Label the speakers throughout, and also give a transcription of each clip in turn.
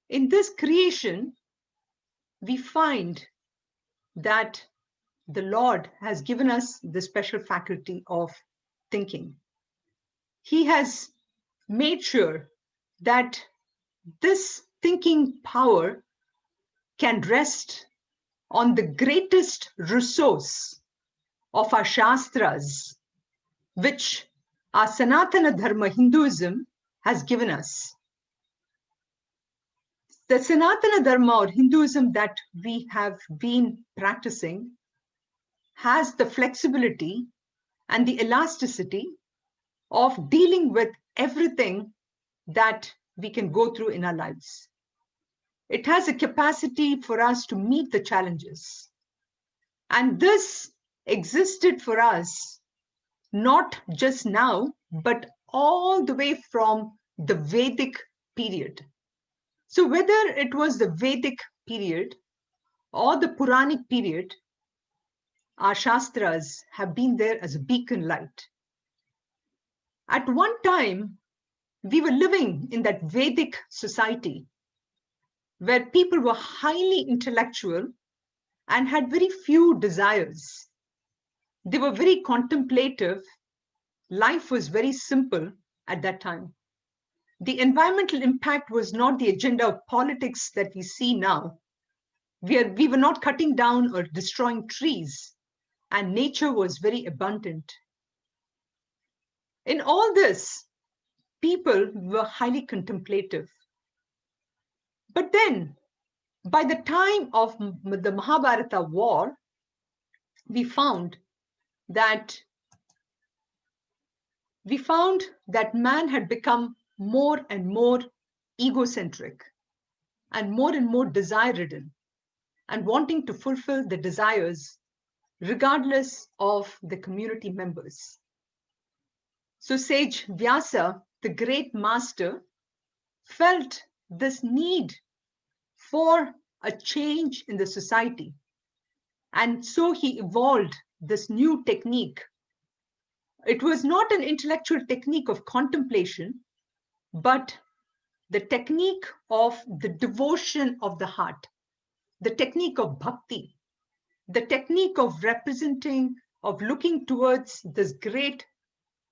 Speaker 1: In this creation, we find that the Lord has given us the special faculty of thinking. He has made sure that this thinking power can rest on the greatest resource of our Shastras, which our Sanatana Dharma Hinduism has given us. The Sanatana Dharma or Hinduism that we have been practicing has the flexibility and the elasticity of dealing with everything that we can go through in our lives. It has a capacity for us to meet the challenges. And this existed for us not just now, but all the way from the Vedic period. So whether it was the Vedic period or the Puranic period, our Shastras have been there as a beacon light. At one time, we were living in that Vedic society where people were highly intellectual and had very few desires. They were very contemplative. Life was very simple at that time. The environmental impact was not the agenda of politics that we see now. We were not cutting down or destroying trees, and nature was very abundant. In all this, people were highly contemplative. But then, by the time of the Mahabharata war, we found that man had become more and more egocentric and more desire-ridden and wanting to fulfill the desires regardless of the community members. So sage Vyasa, the great master, felt this need for a change in the society. And so he evolved this new technique. It was not an intellectual technique of contemplation, but the technique of the devotion of the heart, the technique of bhakti, the technique of representing, of looking towards this great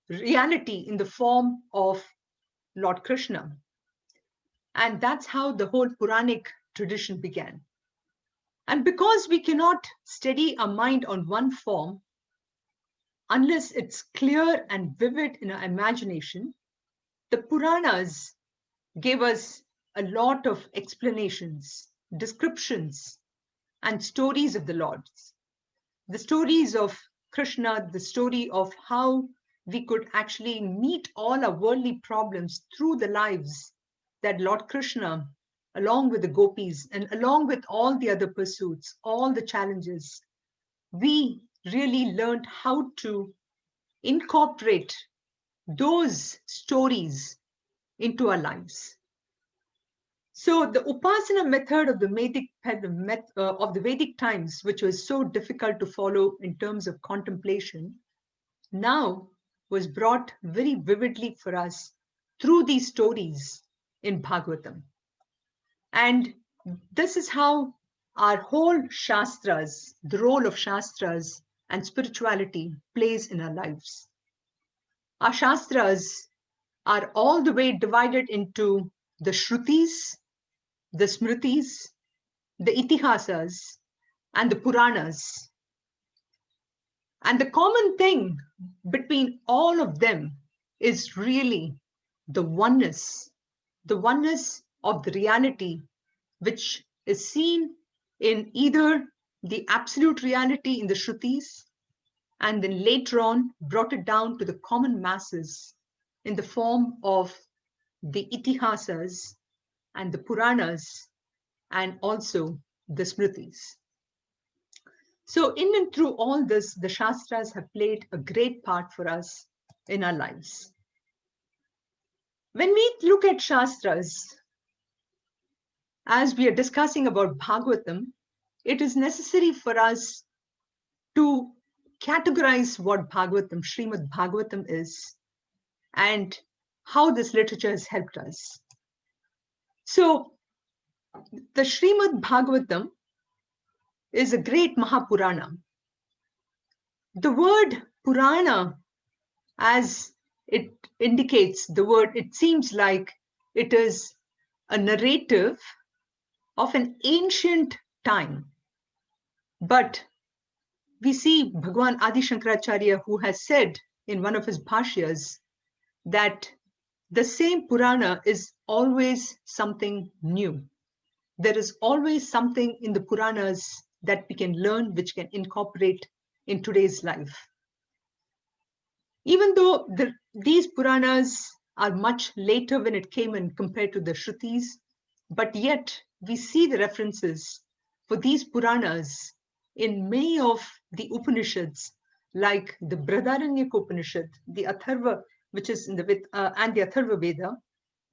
Speaker 1: reality in the form of Lord Krishna. And that's how the whole Puranic tradition began. And because we cannot steady our mind on one form unless it's clear and vivid in our imagination, the Puranas gave us a lot of explanations, descriptions, and stories of the Lords. The stories of Krishna, the story of how we could actually meet all our worldly problems through the lives that Lord Krishna, along with the gopis and along with all the other pursuits, all the challenges, we really learned how to incorporate those stories into our lives. So the Upasana method of the Vedic times, which was so difficult to follow in terms of contemplation, now was brought very vividly for us through these stories in Bhagavatham. And this is how our whole Shastras, the role of Shastras and spirituality plays in our lives. Our Shastras are all the way divided into the Shrutis, the Smritis, the Itihasas, and the Puranas. And the common thing between all of them is really the oneness of the reality, which is seen in either the absolute reality in the Shrutis, and then later on brought it down to the common masses in the form of the Itihasas and the Puranas, and also the Smritis. So in and through all this, the Shastras have played a great part for us in our lives. When we look at Shastras, as we are discussing about Bhagavatam, it is necessary for us to categorize what Bhagavatam, Srimad Bhagavatam is, and how this literature has helped us. So The Srimad Bhagavatam is a great Mahapurana. The word Purana, as it indicates the word, it seems like it is a narrative of an ancient time. But we see Bhagwan Adi Shankaracharya, who has said in one of his bhashyas that the same Purana is always something new. There is always something in the Puranas that we can learn, which can incorporate in today's life. Even though these Puranas are much later when it came in compared to the Shrutis, but yet we see the references for these Puranas in many of the Upanishads, like the Brihadaranyaka Upanishad, the Atharva, which is in the and the Atharva Veda.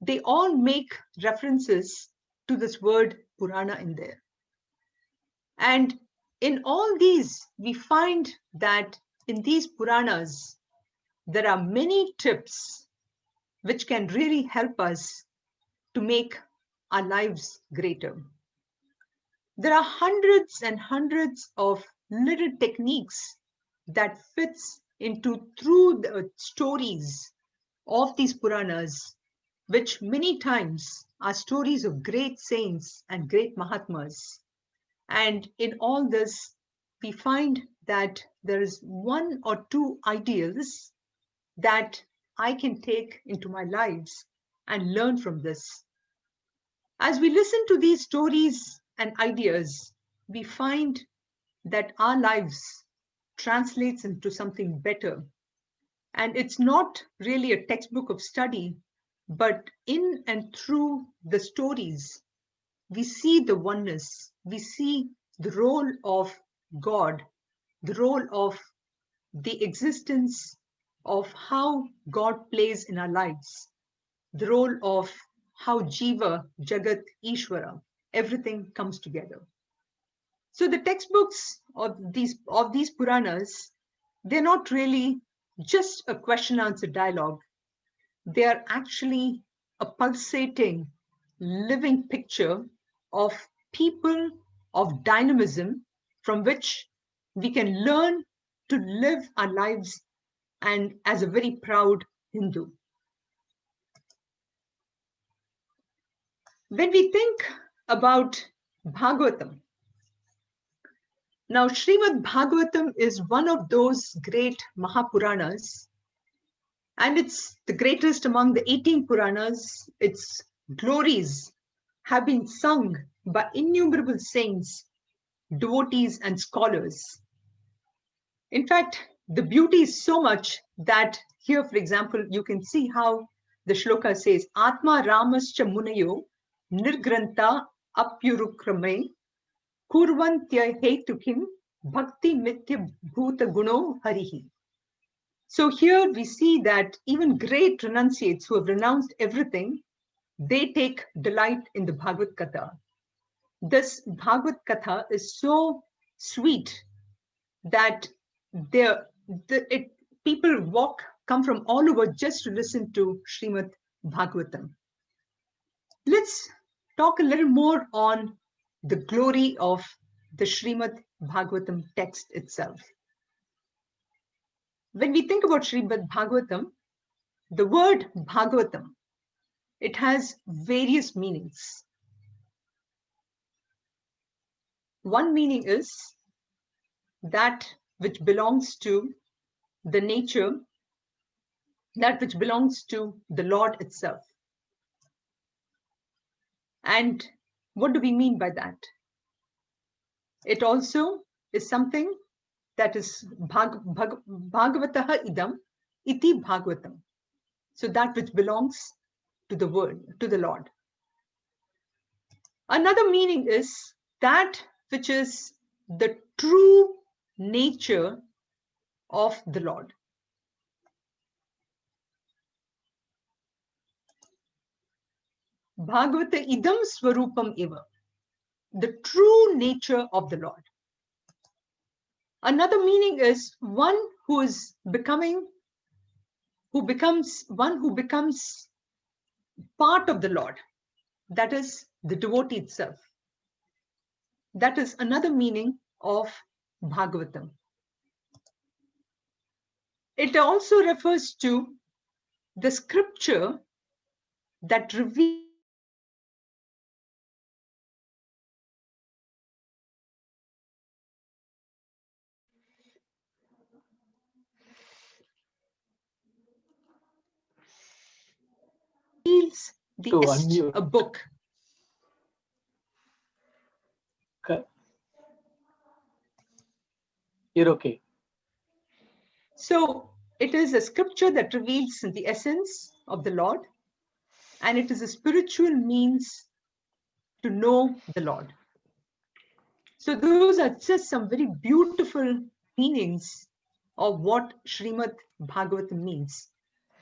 Speaker 1: They all make references to this word Purana in there. And in all these, we find that in these Puranas, there are many tips which can really help us to make our lives greater. There are hundreds and hundreds of little techniques that fits into through the stories of these Puranas, which many times are stories of great saints and great Mahatmas. And in all this, we find that there is one or two ideals that I can take into my lives and learn from this. As we listen to these stories and ideas, we find that our lives translates into something better. And it's not really a textbook of study, but in and through the stories, we see the oneness, we see the role of God, the role of the existence of how God plays in our lives, the role of how Jiva, Jagat, Ishvara, everything comes together. So the textbooks of these Puranas, they're not really just a question-answer dialogue. They are actually a pulsating, living picture of people, of dynamism, from which we can learn to live our lives and as a very proud Hindu. When we think about Bhagavatam, now Srimad Bhagavatam is one of those great Mahapuranas, and it's the greatest among the 18 Puranas. Its glories have been sung by innumerable saints, devotees, and scholars. In fact, the beauty is so much that here, for example, you can see how the shloka says, Atma Ramascha Munayo Nirgranta Apyurukrame Kurvantya Hetukim Bhakti Mithya Bhuta Guno Harihi. So here we see that even great renunciates who have renounced everything, they take delight in the Bhagavad Katha. This Bhagavad Katha is so sweet that people come from all over just to listen to Srimad Bhagavatam. Let's talk a little more on the glory of the Srimad Bhagavatam text itself. When we think about Srimad Bhagavatam, the word Bhagavatam, it has various meanings. One meaning is that which belongs to the nature, that which belongs to the Lord itself. And what do we mean by that? It also is something that is Bhagavataha idam iti Bhagavatam. So that which belongs to the word, to the Lord. Another meaning is that which is the true nature of the Lord. Bhagavata idam swarupam eva, the true nature of the Lord. Another meaning is one who becomes part of the Lord. That is the devotee itself. That is another meaning of Bhagavatam. It also refers to the scripture that reveals a book.
Speaker 2: You're okay.
Speaker 1: So it is a scripture that reveals the essence of the Lord, and it is a spiritual means to know the Lord. So those are just some very beautiful meanings of what Srimad Bhagavatam means.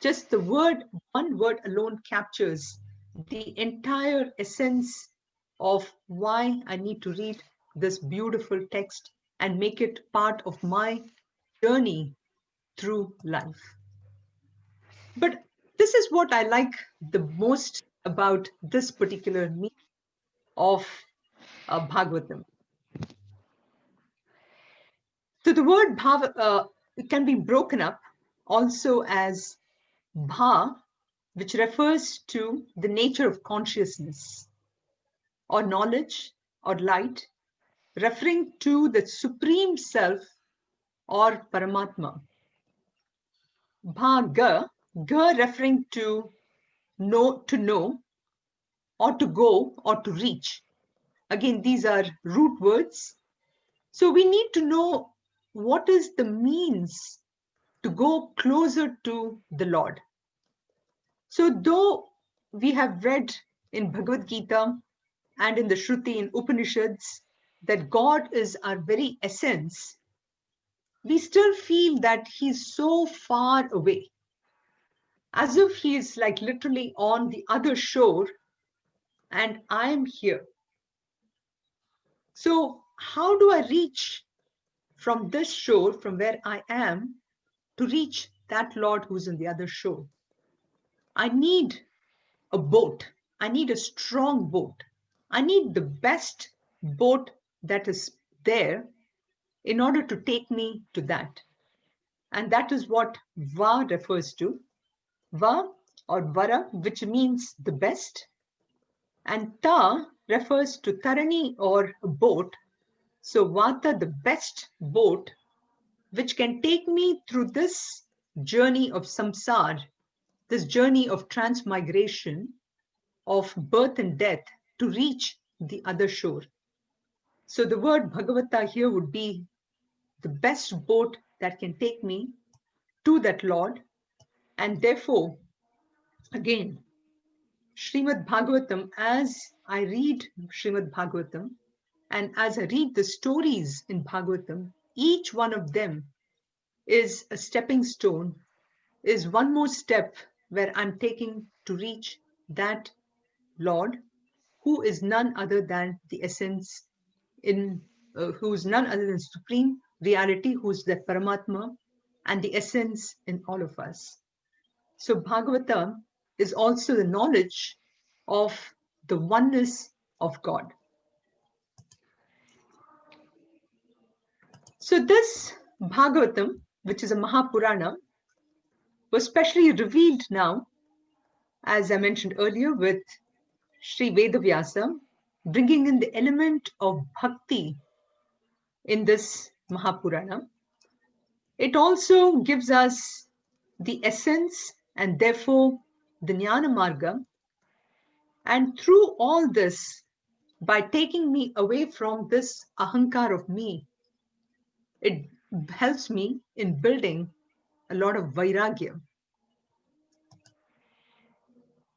Speaker 1: Just the word, one word alone captures the entire essence of why I need to read this beautiful text and make it part of my journey through life. But this is what I like the most about this particular meaning of Bhagavatam. So the word bhava it can be broken up also as bha, which refers to the nature of consciousness or knowledge or light, referring to the supreme self or Paramatma. Bhaga, ga referring to know, or to go, or to reach. Again, these are root words. So we need to know what is the means to go closer to the Lord. So though we have read in Bhagavad Gita and in the Shruti in Upanishads that God is our very essence, we still feel that he's so far away, as if he is like literally on the other shore and I am here. So how do I reach from this shore, from where I am, to reach that Lord who's on the other shore? I need a boat. I need a strong boat. I need the best boat that is there in order to take me to that. And that is what Va refers to. Va or Vara, which means the best. And Ta refers to Tarani or boat. So Vata, the best boat, which can take me through this journey of samsara, this journey of transmigration, of birth and death, to reach the other shore. So the word Bhagavata here would be the best boat that can take me to that Lord. And therefore, again, Srimad Bhagavatam, as I read Srimad Bhagavatam and as I read the stories in Bhagavatam, each one of them is a stepping stone, is one more step where I'm taking to reach that Lord, who is none other than the essence who's none other than supreme reality, who's the Paramatma and the essence in all of us. So Bhagavatam is also the knowledge of the oneness of God. So this Bhagavatam, which is a Mahapurana, was specially revealed now, as I mentioned earlier, with Sri Vedavyasa, bringing in the element of bhakti in this Mahapurana. It also gives us the essence and therefore the Jnana Marga. And through all this, by taking me away from this ahankar of me, it helps me in building a lot of vairagya.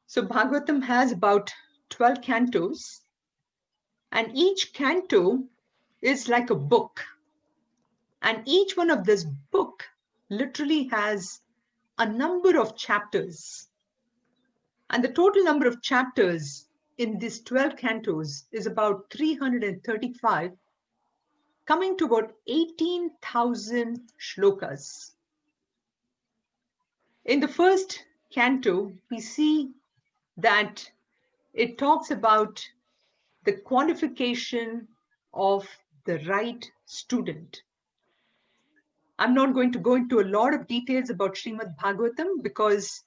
Speaker 1: So Bhagavatam has about 12 cantos, and each canto is like a book. And each one of this book literally has a number of chapters. And the total number of chapters in these 12 cantos is about 335, coming to about 18,000 shlokas. In the first canto, we see that it talks about the qualification of the right student. I'm not going to go into a lot of details about Srimad Bhagavatam because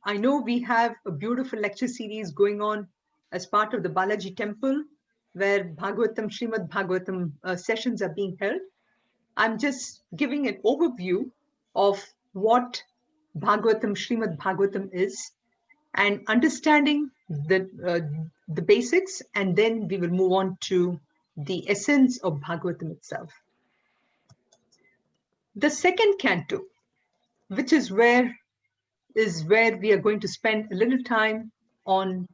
Speaker 1: I know we have a beautiful lecture series going on as part of the Balaji temple where Srimad Bhagavatam sessions are being held. I'm just giving an overview of what Srimad Bhagavatam is and understanding the basics, and then we will move on to the essence of Bhagavatam itself. The second canto, which is where we are going to spend a little time on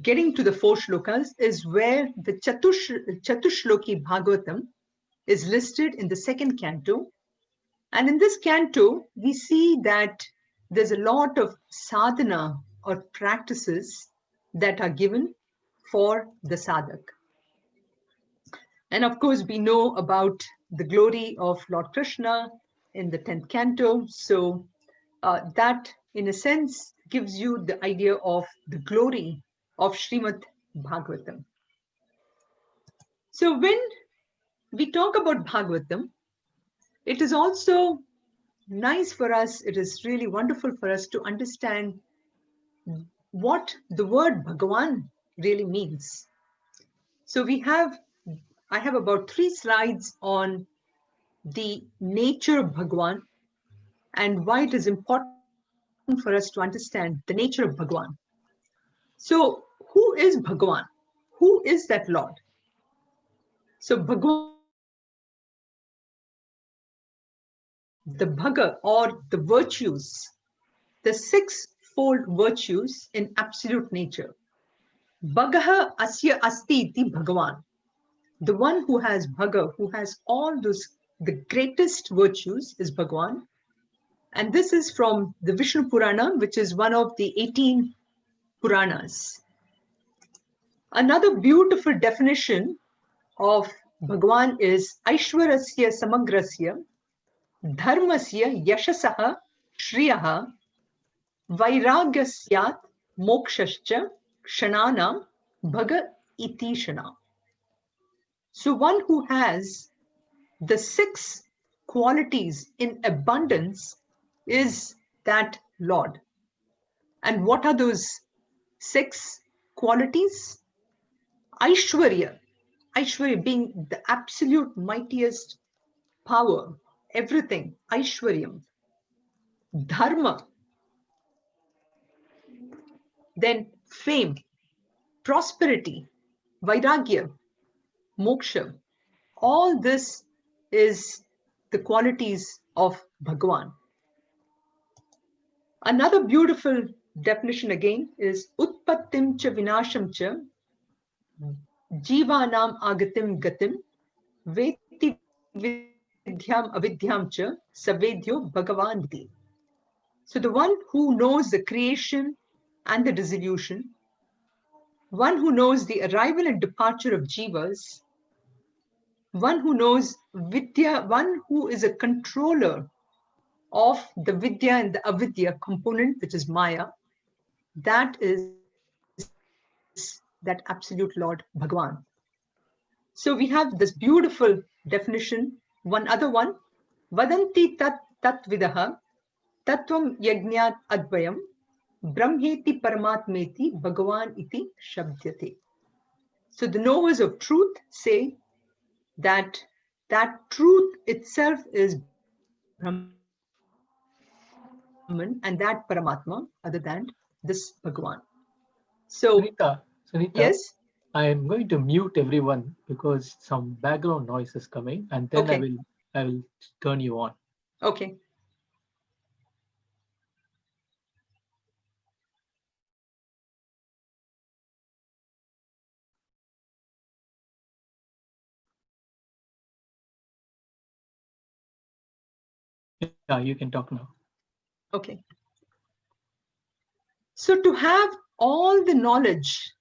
Speaker 1: getting to the 4 shlokas, is where the Chatushloki Bhagavatam is listed in the second canto. And in this canto, we see that there's a lot of sadhana or practices that are given for the sadhak. And of course, we know about the glory of Lord Krishna in the 10th canto. So that, in a sense, gives you the idea of the glory of Srimad Bhagavatam. So when we talk about Bhagavatam, it is also nice for us, it is really wonderful for us to understand what the word Bhagavan really means. So I have about 3 slides on the nature of Bhagavan and why it is important for us to understand the nature of Bhagavan. So who is Bhagavan? Who is that Lord? So Bhagavan, the Bhaga or the virtues, the 6-fold virtues in absolute nature. Bhagaha asya asti iti Bhagavan. The one who has Bhaga, who has all those, the greatest virtues is Bhagavan. And this is from the Vishnu Purana, which is one of the 18 Puranas. Another beautiful definition of Bhagavan is Aishwarasya Samagrasya, Dharmasya Yashasaha Shriyaha, Vairagyasyat Mokshascha Kshananam Bhaga Iti Shana. So one who has the 6 qualities in abundance is that Lord. And what are those 6 qualities? Aishwarya. Aishwarya being the absolute mightiest power, everything, Aishwaryam. Dharma. Then fame, prosperity, Vairagya, moksha. All this is the qualities of Bhagavan. Another beautiful definition again is Utpattim cha vinasham cha jivanam agatim gatim veti vidyam avidyam cha savedyo Bhagavan iti. So the one who knows the creation and the dissolution, one who knows the arrival and departure of jivas, one who knows vidya, one who is a controller of the vidya and the avidya component, which is Maya, that is that absolute Lord Bhagavan. So we have this beautiful definition, one other one, Vadanti tat vidaha tatvam yajnat advayam brahmeti paramatmeti Bhagavan iti shabdyate. So the knowers of truth say that truth itself is Brahman and that Paramatma, other than this Bhagavan. So,
Speaker 2: Sunitha,
Speaker 1: yes,
Speaker 2: Sunitha, I am going to mute everyone because some background noise is coming, and then
Speaker 1: okay,
Speaker 2: I will turn you on.
Speaker 1: okay.
Speaker 2: Yeah, you can talk now.
Speaker 1: Okay. So to have all the knowledge,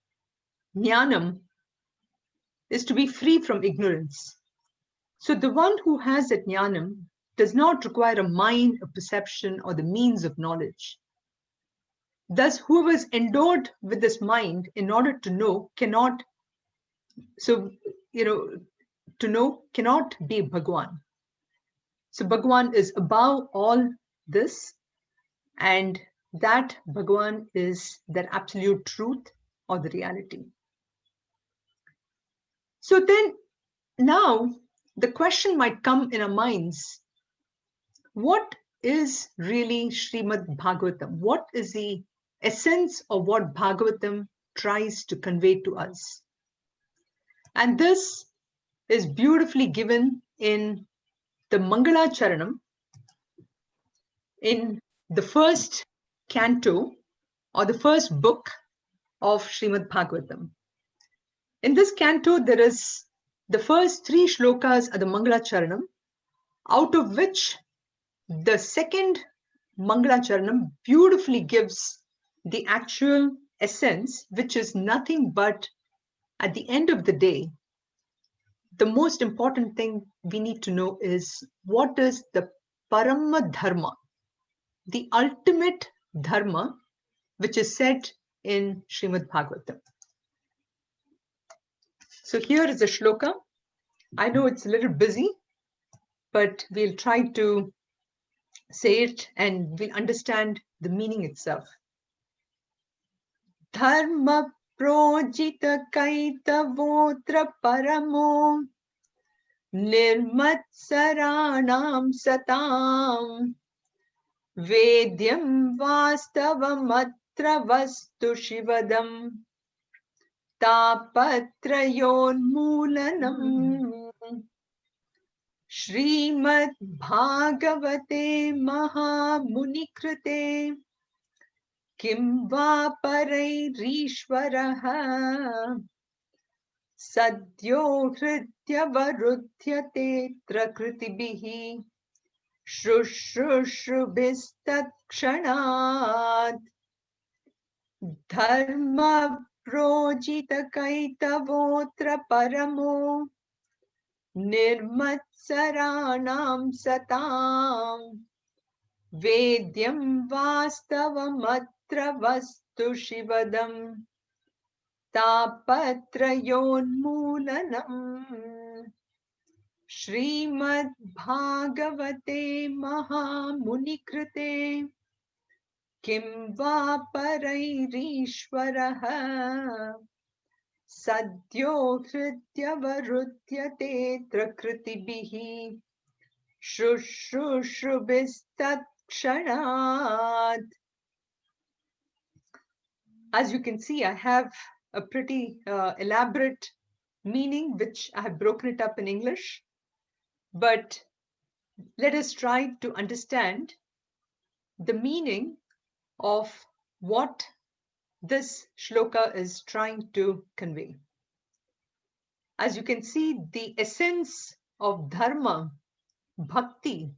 Speaker 1: jnanam, is to be free from ignorance. So the one who has that jnanam does not require a mind, a perception, or the means of knowledge. Thus, whoever is endowed with this mind in order to know cannot So, to know cannot be Bhagwan. So Bhagwan is above all this, and that Bhagwan is that absolute truth or the reality. So then now the question might come in our minds, what is really Srimad Bhagavatam? What is the essence of what Bhagavatam tries to convey to us? And this is beautifully given in the Mangala Charanam, in the first canto or the first book of Srimad Bhagavatam. In this canto, there is the first 3 shlokas are the Mangala Charanam, out of which the second Mangala Charanam beautifully gives the actual essence, which is nothing but, at the end of the day, the most important thing we need to know is what is the Parama Dharma, the ultimate Dharma, which is said in Srimad Bhagavatam. So here is a shloka. I know it's a little busy, but we'll try to say it and we'll understand the meaning itself. Dharma projita kaitavotra paramo nirmatsaranam satam vedyam vastavamatra vastu shivadam tapatrayon Srimad Bhagavate Mahamunikrite Kim va parairishvaraha Sadyo hritya varudhyate trakritibihi Shushrushrubhistat kshanat Dharma projita kaitavotra paramo Nirmatsaranam satam Vedyam vastavamatra vastu shivadam Tapatrayonmulanam Srimad Bhagavate Mahamunikrite Kim va parairishvaraha Sadyo hritya varudhyate trakritibihi Shushrushrubhistat kshanat. As you can see, I have a pretty elaborate meaning, which I have broken it up in English. But let us try to understand the meaning of what this shloka is trying to convey. As you can see, the essence of dharma, bhakti,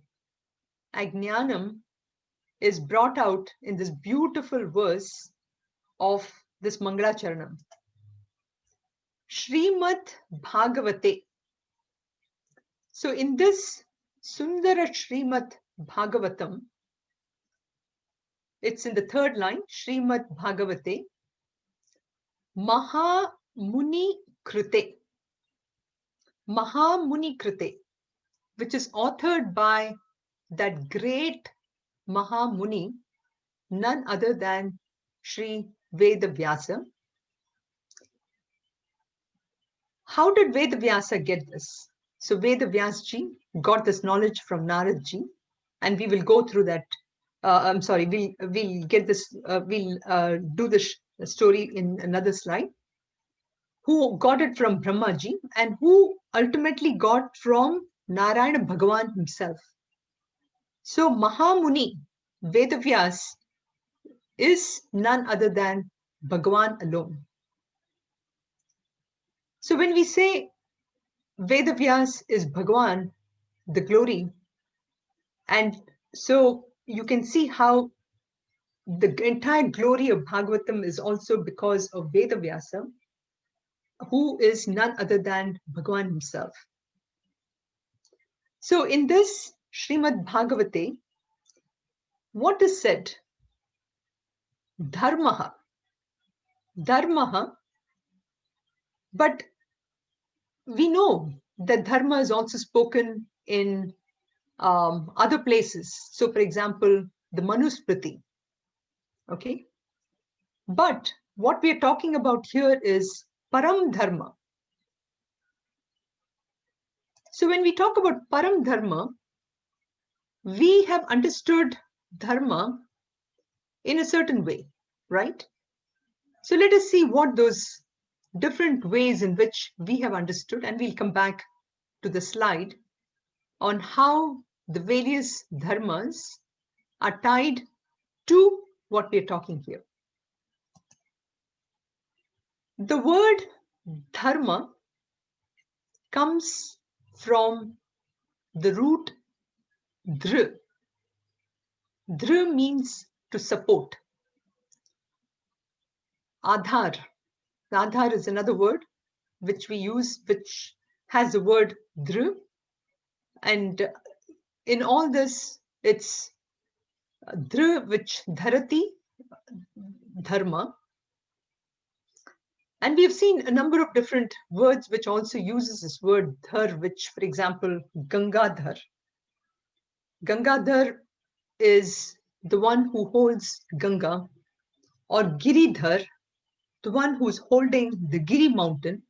Speaker 1: ajnanam is brought out in this beautiful verse of this Mangala Charanam. Srimad Bhagavate. So in this Sundara Srimad Bhagavatam, it's in the 3rd line, Srimad Bhagavate, Maha Muni Krite. Maha Muni Krite, which is authored by that great Maha Muni, none other than Sri Vedavyasa. How did Vedavyasa get this? So Vedavyasji got this knowledge from Naradji, and we will go through that. We'll get this. We'll do this story in another slide. Who got it from Brahmaji, and who ultimately got from Narayana Bhagavan himself. So Mahamuni Vedavyas is none other than Bhagavan alone. So when we say Vedavyas is Bhagavan, the glory, and so you can see how the entire glory of Bhagavatam is also because of Vedavyasa, who is none other than Bhagavan himself. So in this Srimad Bhagavate, what is said? Dharmaha. Dharmaha. But we know that dharma is also spoken in other places. So, for example, the Manusmriti. Okay. But what we are talking about here is Param Dharma. So, when we talk about Param Dharma, we have understood dharma in a certain way, right? So, let us see what those different ways in which we have understood, and we'll come back to the slide on how the various dharmas are tied to what we are talking here. The word dharma comes from the root dhr. Dhr means to support. Adhar. Adhar is another word which we use, which has the word dhr. And in all this, it's dhr, which dharati, dharma. And we've seen a number of different words which also uses this word dhar, which, for example, Gangadhar. Gangadhar is the one who holds Ganga, or Giridhar, the one who's holding the Giri mountain,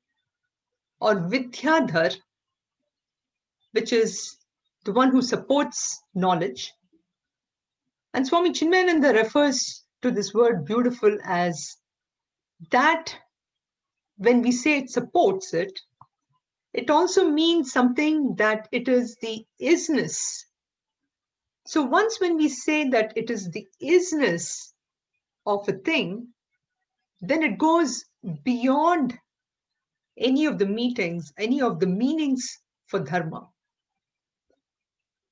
Speaker 1: or Vidyadhar, which is the one who supports knowledge. And Swami Chinmayananda refers to this word beautiful as that when we say it supports it, it also means something that it is the isness. So once when we say that it is the isness of a thing, then it goes beyond any of the meetings, any of the meanings for dharma.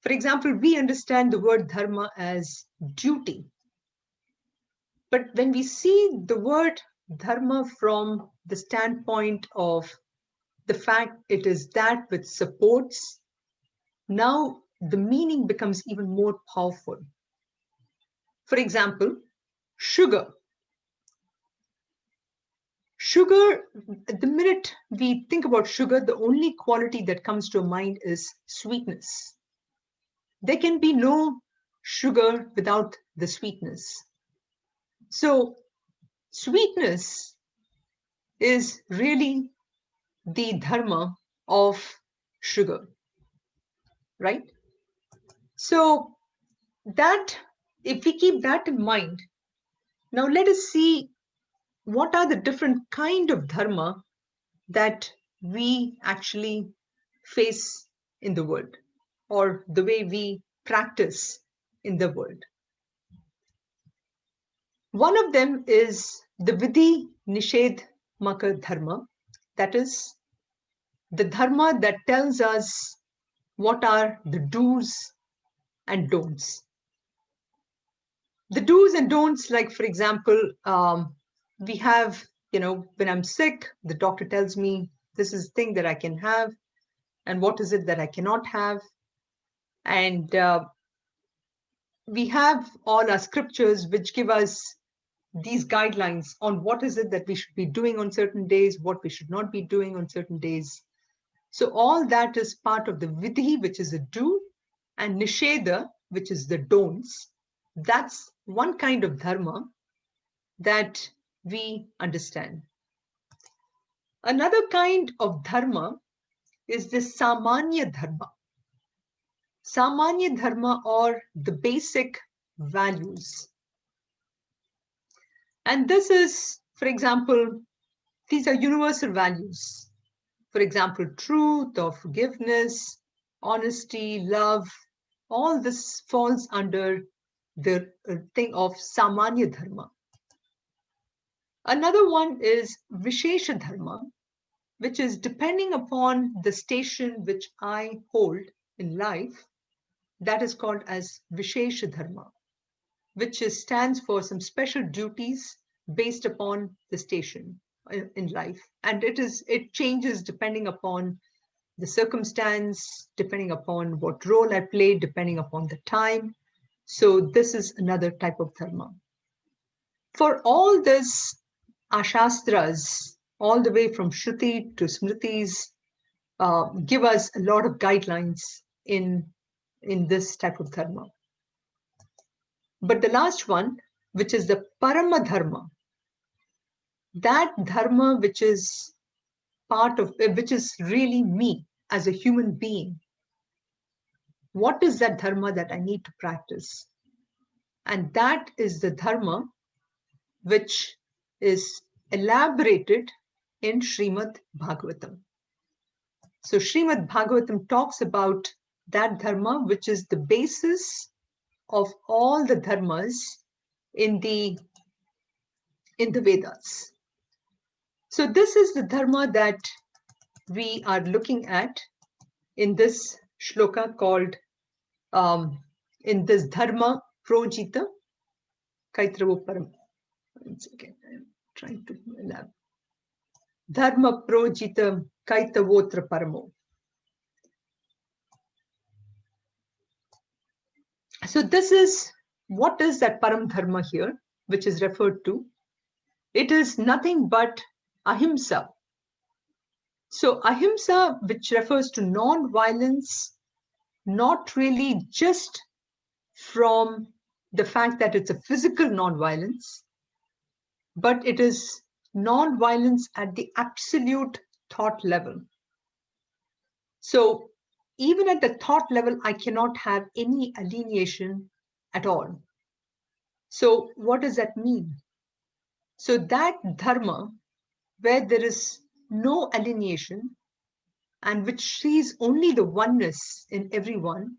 Speaker 1: For example, we understand the word dharma as duty. But when we see the word dharma from the standpoint of the fact it is that which supports, now the meaning becomes even more powerful. For example, sugar. Sugar, the minute we think about sugar, the only quality that comes to mind is sweetness. There can be no sugar without the sweetness. So, sweetness is really the dharma of sugar, right? So, that, if we keep that in mind, now let us see what are the different kind of dharma that we actually face in the world, or the way we practice in the world. One of them is the Vidhi Nishedh Maka Dharma, that is the dharma that tells us what are the do's and don'ts. The do's and don'ts, like for example, we have, when I'm sick, the doctor tells me this is the thing that I can have, and what is it that I cannot have. And we have all our scriptures which give us these guidelines on what is it that we should be doing on certain days, what we should not be doing on certain days. So all that is part of the vidhi, which is a do, and nisheda, which is the don'ts. That's one kind of dharma that we understand. Another kind of dharma is the samanya dharma. Samanya dharma, or the basic values. And this is, for example, these are universal values. For example, truth or forgiveness, honesty, love, all this falls under the thing of samanya dharma. Another one is vishesha dharma, which is depending upon the station which I hold in life, that is called as vishesha dharma, which stands for some special duties based upon the station in life. And it changes depending upon the circumstance, depending upon what role I play, depending upon the time. So this is another type of dharma. For all this, our shastras, all the way from Shruti to Smritis, give us a lot of guidelines in this type of dharma. But the last one, which is the Parama Dharma, that dharma which is part of, which is really me as a human being. What is that dharma that I need to practice? And that is the dharma which is elaborated in Srimad Bhagavatam. So Srimad Bhagavatam talks about that dharma which is the basis of all the dharmas in the Vedas. So this is the dharma that we are looking at in this shloka called, in this dharma projita kaitravo param. Once again, I am trying to elaborate. Dharma projita kaitavotra paramo. So this is, what is that param dharma here, which is referred to? It is nothing but ahimsa. So ahimsa, which refers to non-violence, not really just from the fact that it's a physical non-violence, but it is non-violence at the absolute thought level. So even at the thought level, I cannot have any alienation at all. So what does that mean? So that dharma, where there is no alienation and which sees only the oneness in everyone,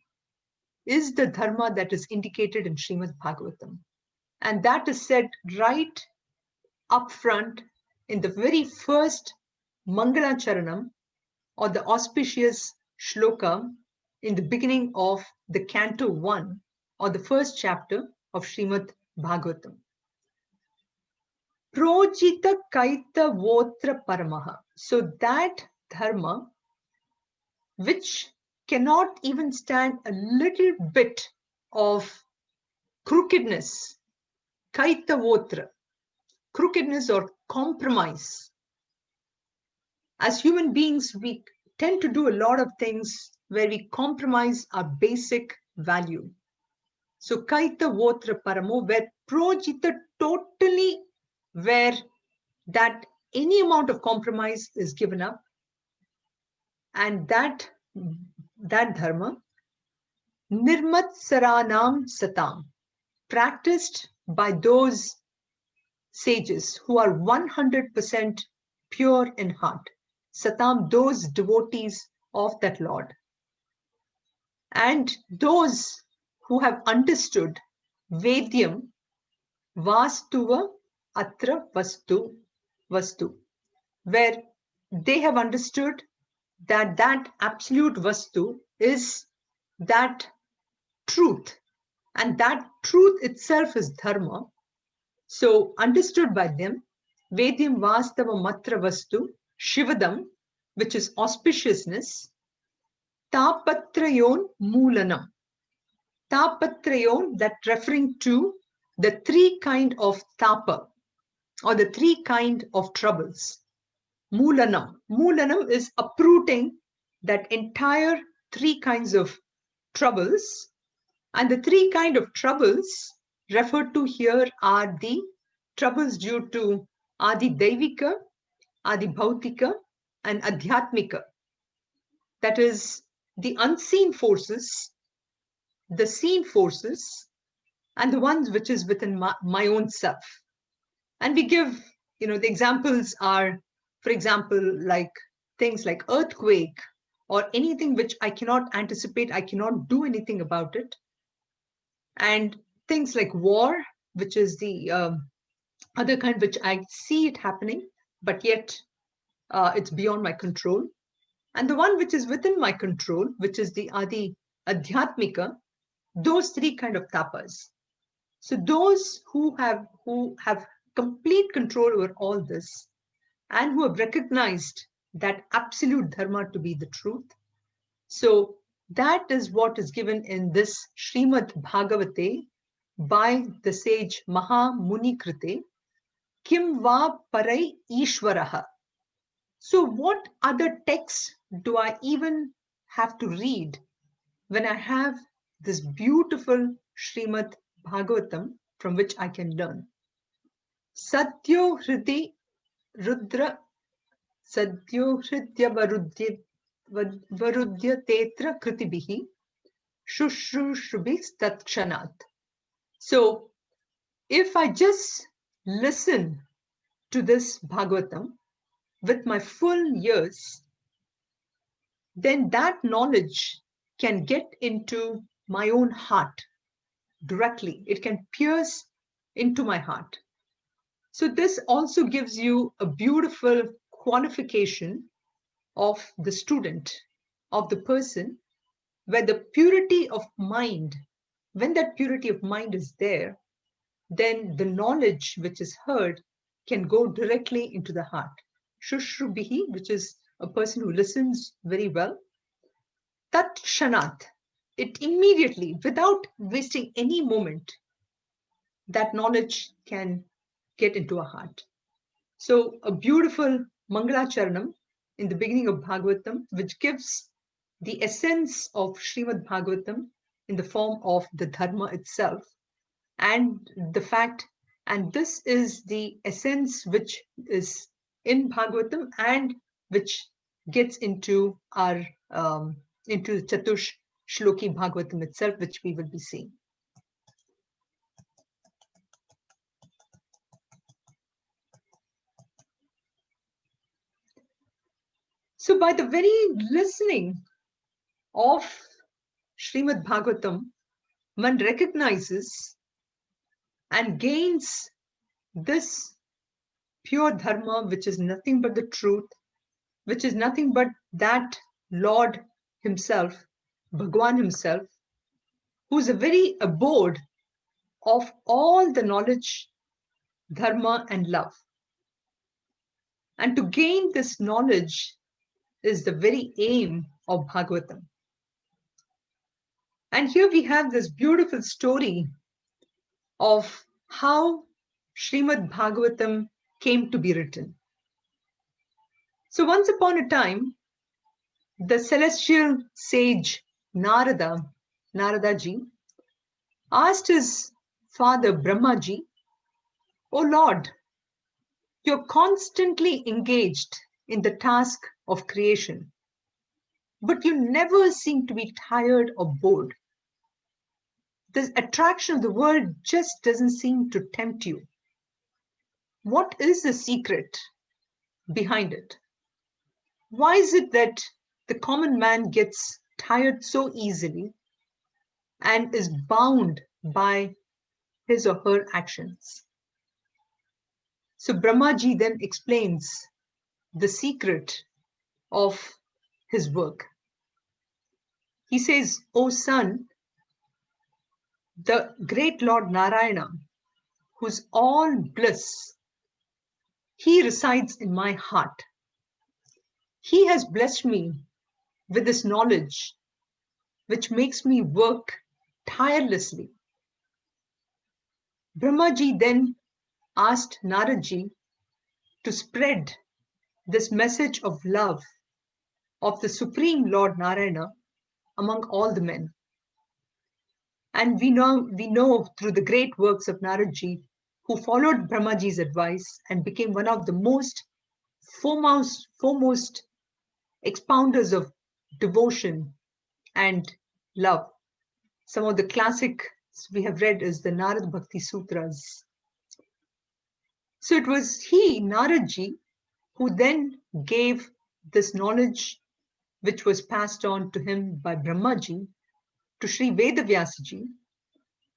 Speaker 1: is the dharma that is indicated in Srimad Bhagavatam. And that is said right up front in the very first Mangala Charanam, or the auspicious shloka in the beginning of the Canto 1, or the first chapter of Srimad Bhagavatam. Projita kaita votra paramaha. So that dharma, which cannot even stand a little bit of crookedness, kaita votra, crookedness or compromise. As human beings, we tend to do a lot of things where we compromise our basic value. So kaita votra paramo, where projita totally, where that any amount of compromise is given up, and that dharma, nirmat saranam satam, practiced by those sages who are 100% pure in heart. Satam, those devotees of that Lord. And those who have understood Vedyam Vastuva Atra Vastu, where they have understood that that absolute Vastu is that truth, and that truth itself is dharma. So understood by them, Vedyam Vastava Matra Vastu, Shivadam, which is auspiciousness, Tapatrayon Moolanam. Tapatrayon, that referring to the three kind of tapa, or the three kind of troubles. Moolanam. Moolanam is uprooting that entire three kinds of troubles. And the three kind of troubles referred to here are the troubles due to Adi Daivika, Adi Bhautika, and Adhyatmika. That is the unseen forces, the seen forces, and the ones which is within my own self. And we give, the examples are, for example, like things like earthquake or anything which I cannot anticipate, I cannot do anything about it. And things like war, which is the other kind which I see it happening, but yet it's beyond my control. And the one which is within my control, which is the Adi Adhyatmika, those three kind of tapas. So those who have complete control over all this, and who have recognized that absolute dharma to be the truth. So that is what is given in this Srimad Bhagavate by the sage Maha Muni Krite, Kim va parai Ishvaraha. So what other texts do I even have to read when I have this beautiful Srimad Bhagavatam from which I can learn? Satyo Hridi Rudra Sadyo Hridya Varudya Tetra Kritibihi Shushrushrubhi Tatshanat. So, if I just listen to this Bhagavatam with my full ears, then that knowledge can get into my own heart directly. It can pierce into my heart. So, this also gives you a beautiful qualification of the student, of the person, where the purity of mind, when that purity of mind is there, then the knowledge which is heard can go directly into the heart. Shushrubihi, which is a person who listens very well. Tat Shanat, it immediately, without wasting any moment, that knowledge can get into a heart. So a beautiful Mangalacharanam in the beginning of Bhagavatam, which gives the essence of Srimad Bhagavatam in the form of the Dharma itself, and the fact, and this is the essence which is in Bhagavatam and which gets into our into the Chatushloki Bhagavatam itself, which we will be seeing. So by the very listening of Srimad Bhagavatam, one recognizes and gains this pure dharma, which is nothing but the truth, which is nothing but that Lord himself, Bhagwan himself, who's a very abode of all the knowledge, dharma, and love. And to gain this knowledge is the very aim of Bhagavatam. And here we have this beautiful story of how Srimad Bhagavatam came to be written. So once upon a time, the celestial sage Naradaji, asked his father Brahmaji, "O Lord, you're constantly engaged in the task of creation, but you never seem to be tired or bored. The attraction of the world just doesn't seem to tempt you. What is the secret behind it? Why is it that the common man gets tired so easily and is bound by his or her actions?" So Brahmaji then explains the secret of his work. He says, "O son, the great Lord Narayana, who's all bliss, he resides in my heart. He has blessed me with this knowledge, which makes me work tirelessly." Brahmaji then asked Naradji to spread this message of love of the Supreme Lord Narayana among all the men. And we know through the great works of Naradji, who followed Brahmaji's advice and became one of the foremost expounders of devotion and love. Some of the classics we have read is the Narad Bhakti Sutras. So it was he, Naradji, who then gave this knowledge which was passed on to him by Brahmaji to Sri Vedavyasaji,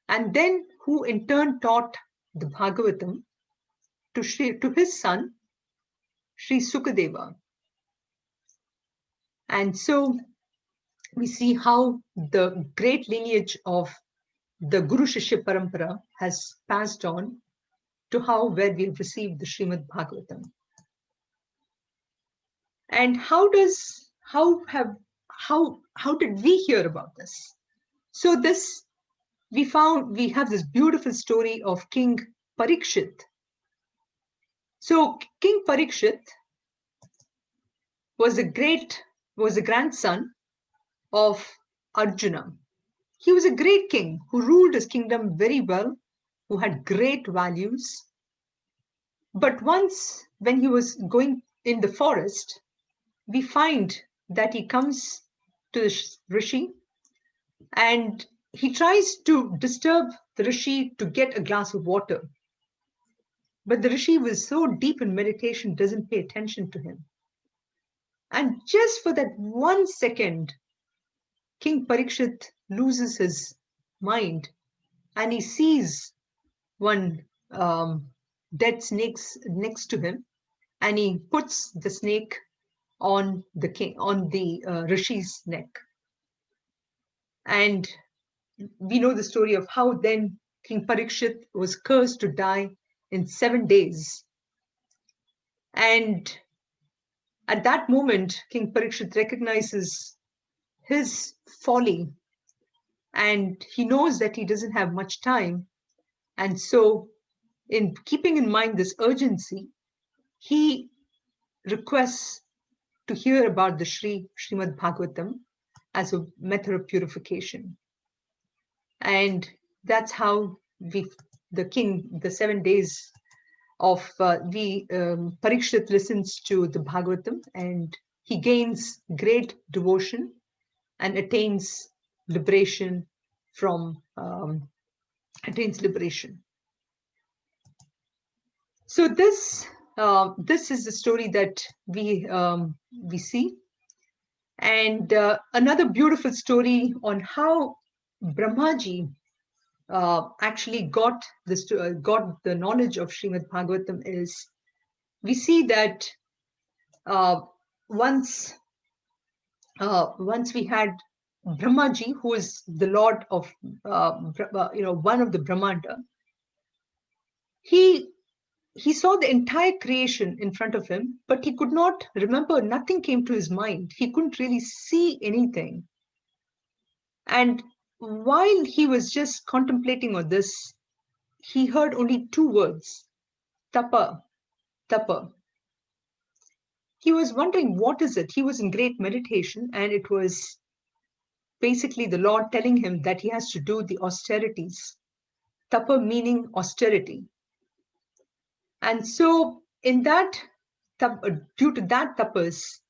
Speaker 1: and then who in turn taught the Bhagavatam to his son, Sri Sukadeva. And so we see how the great lineage of the Guru Shishya Parampara has passed on to where we have received the Srimad Bhagavatam. And how did we hear about this? So this we have this beautiful story of King Parikshit. So King Parikshit was a great was the grandson of Arjuna. He was a great king who ruled his kingdom very well, who had great values. But once, when he was going in the forest, we find that he comes to the rishi and he tries to disturb the rishi to get a glass of water. But the rishi was so deep in meditation, doesn't pay attention to him. And just for that 1 second, King Parikshit loses his mind and he sees one dead snake next to him, and he puts the snake on the rishi's neck. And we know the story of how then King Parikshit was cursed to die in 7 days. And at that moment, King Parikshit recognizes his folly and he knows that he doesn't have much time. And so, in keeping in mind this urgency, he requests to hear about the Srimad Bhagavatam as a method of purification. And that's how the 7 days of Parikshit listens to the Bhagavatam and he gains great devotion and attains liberation So this is the story that we see, and another beautiful story on how Brahmaji actually got the knowledge of Srimad Bhagavatam is we see that once we had Brahmaji, who is the lord of one of the Brahmanda. He saw the entire creation in front of him, but he could not remember. Nothing came to his mind. He couldn't really see anything. And while he was just contemplating on this, he heard only 2 words, tapa, tapa. He was wondering, what is it? He was in great meditation, and it was basically the Lord telling him that he has to do the austerities. Tapa meaning austerity. And so in that, due to that tapas,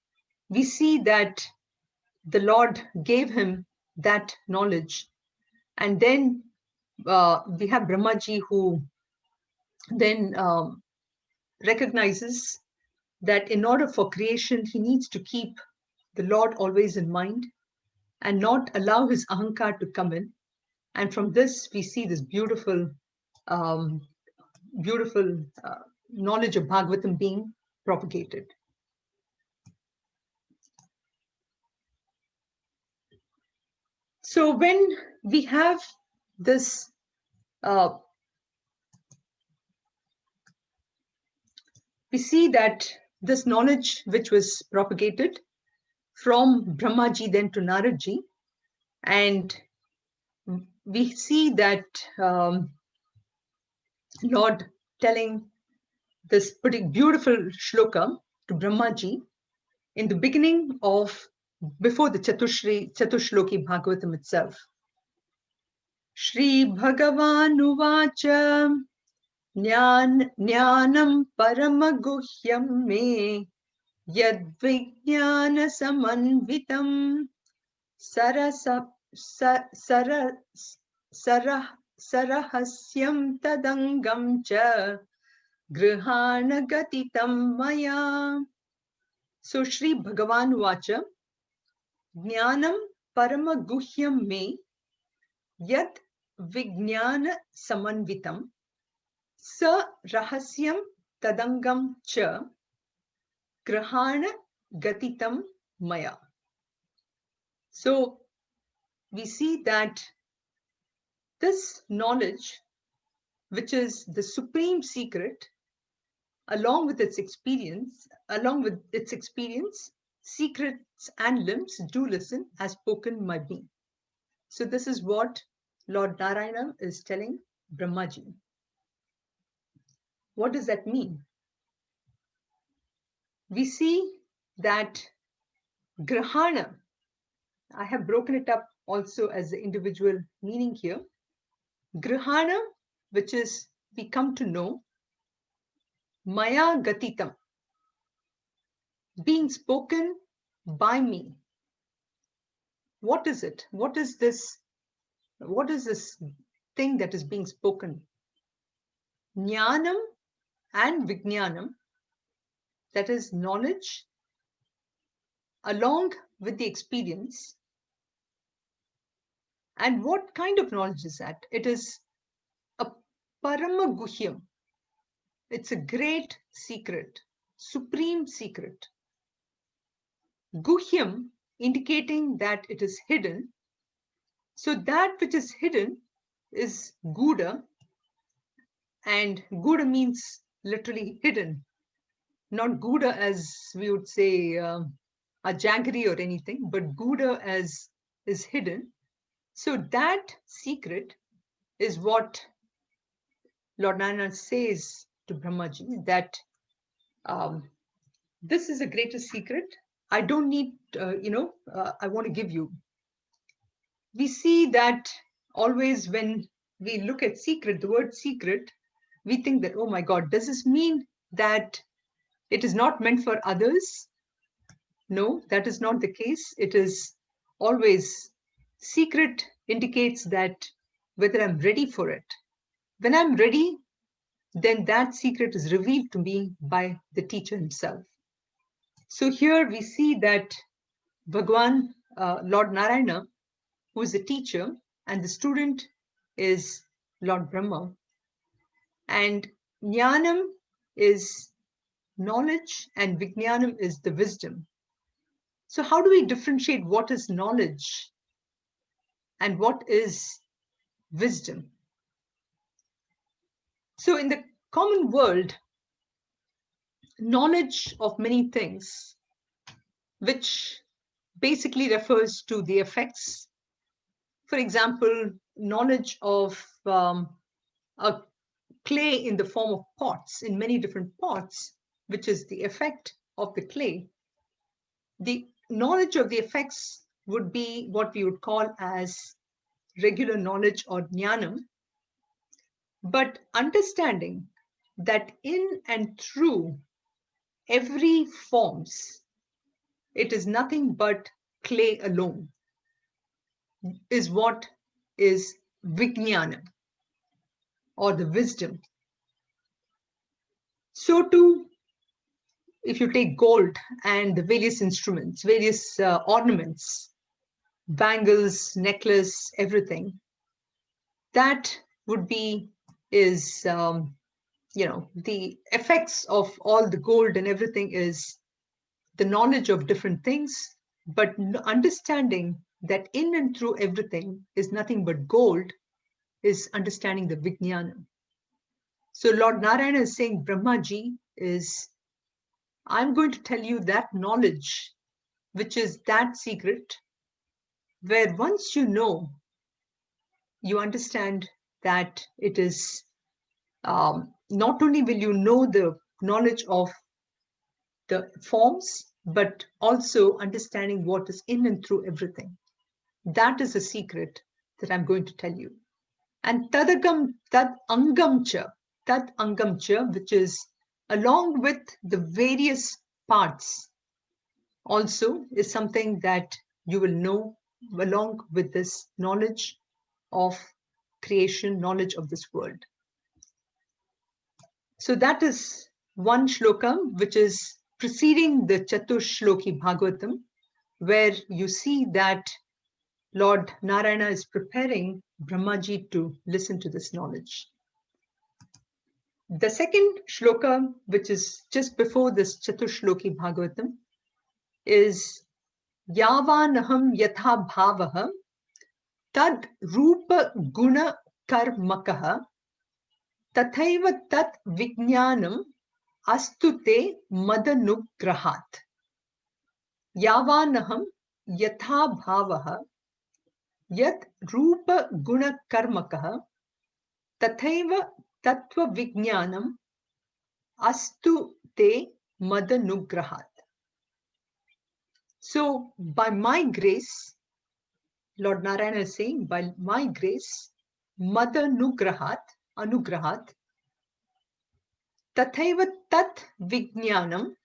Speaker 1: we see that the Lord gave him that knowledge. And then we have Brahmaji, who then recognizes that in order for creation, he needs to keep the Lord always in mind and not allow his ahankar to come in. And from this, we see this beautiful knowledge of Bhagavatam being propagated. So when we have this we see that this knowledge which was propagated from Brahmaji then to Naradji, and we see that Lord telling this pretty beautiful shloka to Brahmaji in the beginning of, before the Chatushloki Bhagavatam itself. Shri Bhagavan Uvacha Jnanam Paramaguhyam Me Yad Vijnana Samanvitam Sarahasyam Tadangam Cha Grihana Gatitam Maya. So Shri Bhagavan Vacha Jnanam Paramaguhyam Me Yad Vijnana Samanvitam Sa Rahasyam Tadangam Cha Grahana Gatitam Maya. So we see that this knowledge, which is the supreme secret, along with its experience, secrets and limbs do listen as spoken by me. So this is what Lord Narayana is telling Brahmaji. What does that mean? We see that Grahana, I have broken it up also as the individual meaning here. Grahana, which is we come to know. Maya gatitam, being spoken by me. What is it? What is this? What is this thing that is being spoken? Jnanam and Vijnanam, that is knowledge, along with the experience. And what kind of knowledge is that? It is a Paramaguhyam. It's a great secret, supreme secret. Guhyam, indicating that it is hidden. So that which is hidden is Guda, and Guda means literally hidden, not Guda as we would say a jaggery or anything, but Guda as is hidden. So that secret is what Lord Narayana says to Brahmaji, that this is the greatest secret. I don't need, I want to give you. We see that always when we look at secret, the word secret, we think that, oh my God, does this mean that it is not meant for others? No, that is not the case. It is always secret indicates that whether I'm ready for it. When I'm ready, then that secret is revealed to me by the teacher himself. So here we see that Bhagwan, Lord Narayana, who is the teacher, and the student is Lord Brahma. And Jnanam is knowledge and Vijnanam is the wisdom. So how do we differentiate what is knowledge and what is wisdom? So in the common world, knowledge of many things, which basically refers to the effects. For example, knowledge of a clay in the form of pots, in many different pots, which is the effect of the clay. The knowledge of the effects would be what we would call as regular knowledge or jnanam. But understanding that in and through every forms, it is nothing but clay alone, is what is Vijnana or the wisdom. So too, if you take gold and the various instruments, various ornaments, bangles, necklace, everything, that would be is the effects of all the gold and everything is the knowledge of different things, but understanding that in and through everything is nothing but gold is understanding the Vijnana. So Lord Narayana is saying, Brahmaji is, I'm going to tell you that knowledge, which is that secret, where once you know, you understand that it is not only will you know the knowledge of the forms, but also understanding what is in and through everything. That is a secret that I'm going to tell you. And tadagam, tad angamcha, which is along with the various parts, also is something that you will know along with this knowledge of creation, knowledge of this world. So that is one shloka which is preceding the Chatushloki Bhagavatam, where you see that Lord Narayana is preparing Brahmaji to listen to this knowledge. The second shloka, which is just before this Chatushloki Bhagavatam, is Yavanaham yatha bhavaha tad rupa guna karmakaha tathaiva tat vijnanam astute madanugrahat. Yavanaham yatha bhavaha yat rupa guna karmakaha tathaiva tattva vijnanam astu te madanugrahat. So by my grace, Lord Narayana is saying, by my grace, anugrahat, tathaiva tat vijnanam.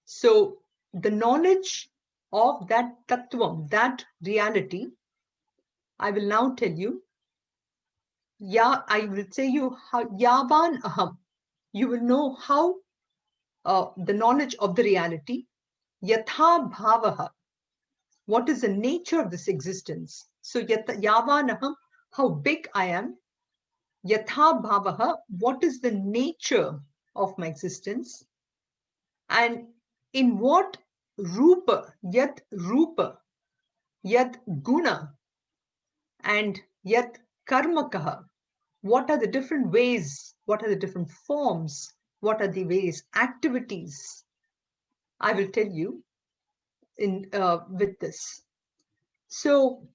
Speaker 1: So the knowledge of that tattvam, that reality, I will now tell you. I will say you how yavan aham. You will know how the knowledge of the reality. Yatha bhavaha. What is the nature of this existence? So yavan aham, how big I am. Yatha bhavaha. What is the nature of my existence? And in what rupa, yat guna, and yat karmakaha. What are the different ways? What are the different forms? What are the ways, activities? I will tell you in with this. So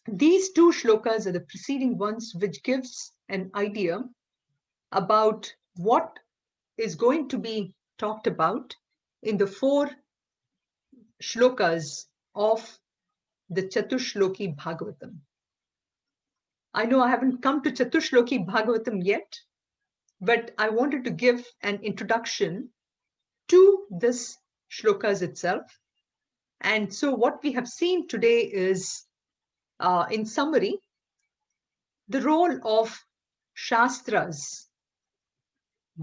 Speaker 1: these two shlokas are the preceding ones, which gives an idea about what is going to be talked about in the 4 shlokas of the Chatushloki Bhagavatam. I know I haven't come to Chatushloki Bhagavatam yet, but I wanted to give an introduction to this shlokas itself. And so what we have seen today is, in summary, the role of Shastras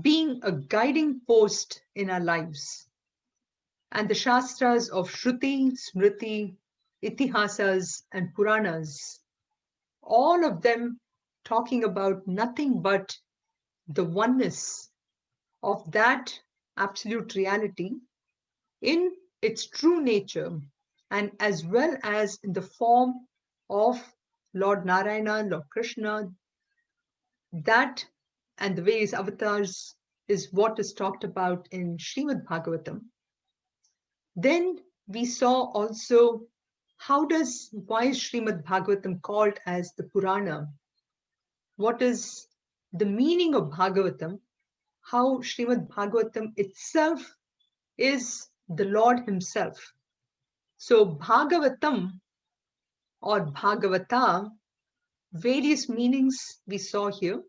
Speaker 1: being a guiding post in our lives. And the Shastras of Shruti, Smriti, Itihasas, and Puranas, all of them talking about nothing but the oneness of that absolute reality in its true nature, and as well as in the form of Lord Narayana, Lord Krishna. That and the various avatars is what is talked about in Srimad Bhagavatam. Then we saw also why is Srimad Bhagavatam called as the Purana? What is the meaning of Bhagavatam? How Srimad Bhagavatam itself is the Lord himself. So Bhagavatam or Bhagavata, various meanings we saw here.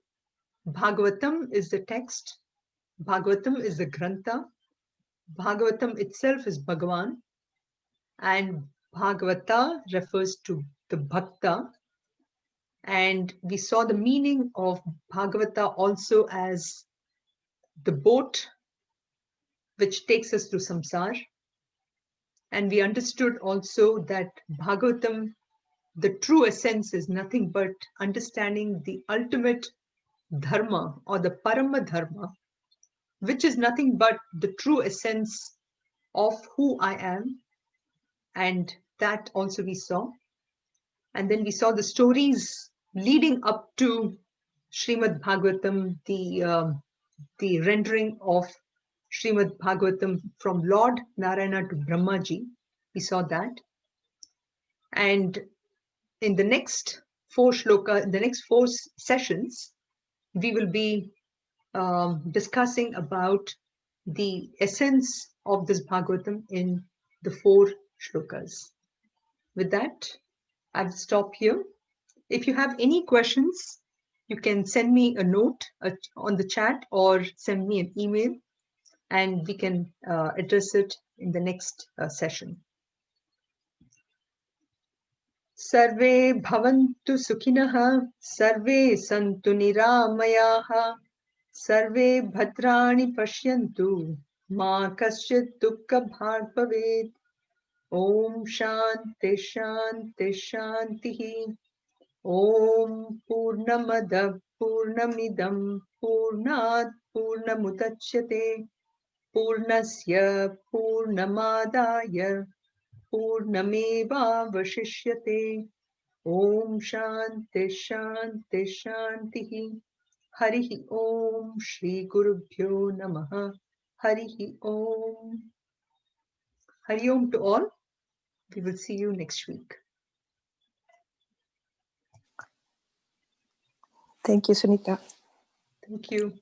Speaker 1: Bhagavatam is the text. Bhagavatam is the Grantha. Bhagavatam itself is Bhagavan. And Bhagavata refers to the Bhakta. And we saw the meaning of Bhagavata also as the boat which takes us through samsara. And we understood also that Bhagavatam, the true essence, is nothing but understanding the ultimate dharma or the parama dharma, which is nothing but the true essence of who I am. And that also we saw. And then we saw the stories leading up to Srimad Bhagavatam, the rendering of Srimad Bhagavatam from Lord Narayana to Brahmaji. We saw that. And in the next 4 shloka, in the next 4 sessions, we will be discussing about the essence of this Bhagavatam in the 4 shlokas. With that, I'll stop here. If you have any questions, you can send me a note on the chat or send me an email, and we can address it in the next session. Sarve bhavantu sukhinah, sarve santu niramayaha, sarve bhadrani pashyantu, ma kasyat dukkha bhag bhavet. Om shanti shanti shantihi. Om Purnamada Purnamidam Purnat Purnamudachyate Purnasya Purnamadaya Purnameva Vashishyate. Om Shanti Shanti Shantihi. Harihi Om Shri Gurubhyo Namaha. Harihi Om. Hari Om to all. We will see you next week.
Speaker 3: Thank you, Sunitha.
Speaker 1: Thank you.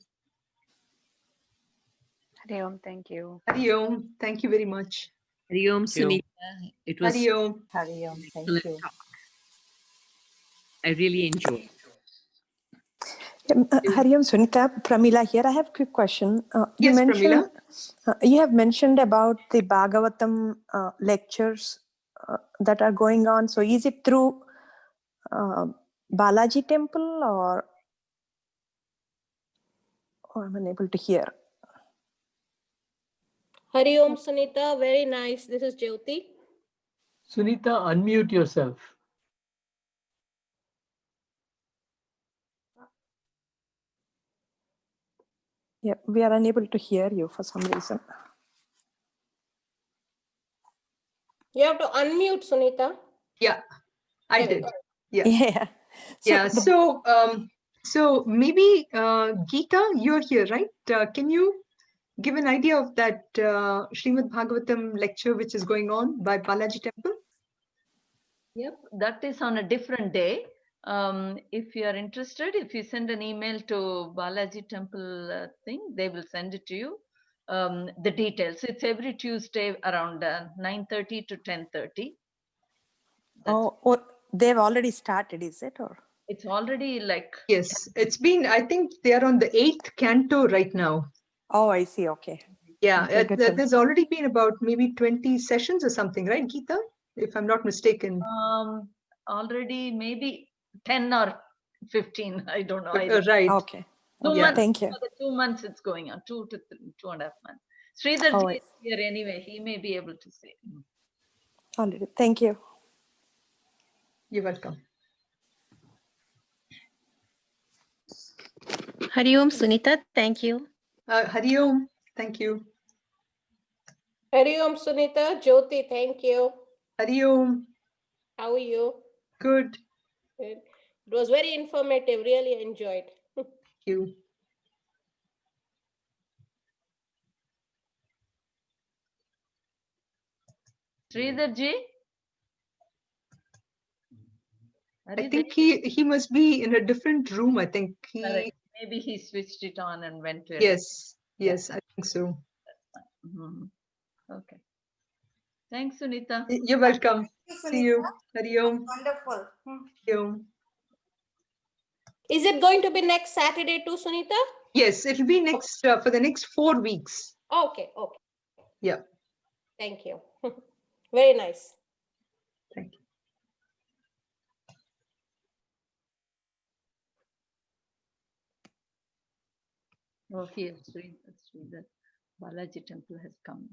Speaker 4: Hari Om, thank you.
Speaker 1: Hari Om. Thank you very much.
Speaker 3: Hari Om,
Speaker 2: Thank you.
Speaker 3: Sunitha. It was
Speaker 1: Hari Om.
Speaker 4: Hari Om. Thank
Speaker 3: excellent
Speaker 4: you.
Speaker 3: talk. I really enjoyed.
Speaker 4: Hari Om, Sunitha. Pramila here. I have a quick question. You
Speaker 1: Yes,
Speaker 4: mentioned,
Speaker 1: Pramila.
Speaker 4: you have mentioned about the Bhagavatam lectures that are going on. So is it through Balaji temple or I'm unable to hear?
Speaker 5: Hari Om Sunitha, very nice. This is Jyoti.
Speaker 2: Sunitha, unmute yourself.
Speaker 4: Yeah, we are unable to hear you for some reason.
Speaker 5: You have to unmute, Sunitha.
Speaker 1: Yeah, I
Speaker 5: There we
Speaker 1: did.
Speaker 5: go.
Speaker 1: Yeah.
Speaker 4: Yeah.
Speaker 1: Yeah. So maybe Geeta, you're here, right? Can you give an idea of that Srimad Bhagavatam lecture which is going on by Balaji Temple?
Speaker 6: Yep, that is on a different day. If you are interested, if you send an email to Balaji Temple thing, they will send it to you. The details. It's every Tuesday around 9:30 to 10:30.
Speaker 4: Oh, they've already started, is it? Or
Speaker 6: It's already like
Speaker 1: Yes, it's been, I think they are on the 8th canto right now.
Speaker 4: oh, I see. Okay.
Speaker 1: Yeah,
Speaker 4: Okay, good to know.
Speaker 1: there's already been about maybe 20 sessions or something, right, Geeta? If I'm not mistaken.
Speaker 6: already maybe 10 or 15. I don't know.
Speaker 1: Right.
Speaker 4: Okay.
Speaker 6: 2
Speaker 4: Okay.
Speaker 1: Yeah.
Speaker 6: months.
Speaker 4: Thank you.
Speaker 6: For the 2 months it's going on. 2.5 months. Sridhar
Speaker 4: Oh,
Speaker 6: ji
Speaker 4: I
Speaker 6: is here anyway. He may be able to say.
Speaker 4: already. Thank you.
Speaker 1: You're welcome.
Speaker 7: Hari Om, Sunitha. Thank you.
Speaker 1: Hari Om. Thank you.
Speaker 5: Hari Om Sunitha, Jyoti, thank you.
Speaker 1: Hari Om.
Speaker 5: How are you?
Speaker 1: Good.
Speaker 5: Good. It was very informative. Really enjoyed.
Speaker 1: Thank you.
Speaker 6: Sridhar ji?
Speaker 1: I think he must be in a different room. I think
Speaker 6: Correct. Maybe he switched it on and went to it.
Speaker 1: Yes, yes, I think so.
Speaker 6: Mhm. Okay. Thanks, Sunitha.
Speaker 1: You're welcome. See you. Hari Om.
Speaker 4: Wonderful.
Speaker 1: Hari Om.
Speaker 5: Is it going to be next Saturday too, Sunitha?
Speaker 1: Yes, it'll be next for the next 4 weeks.
Speaker 5: Okay, okay.
Speaker 1: Yeah.
Speaker 5: Thank you. Very nice.
Speaker 1: Thank you.
Speaker 6: Oh, here, Sridhar. Balaji Temple has come.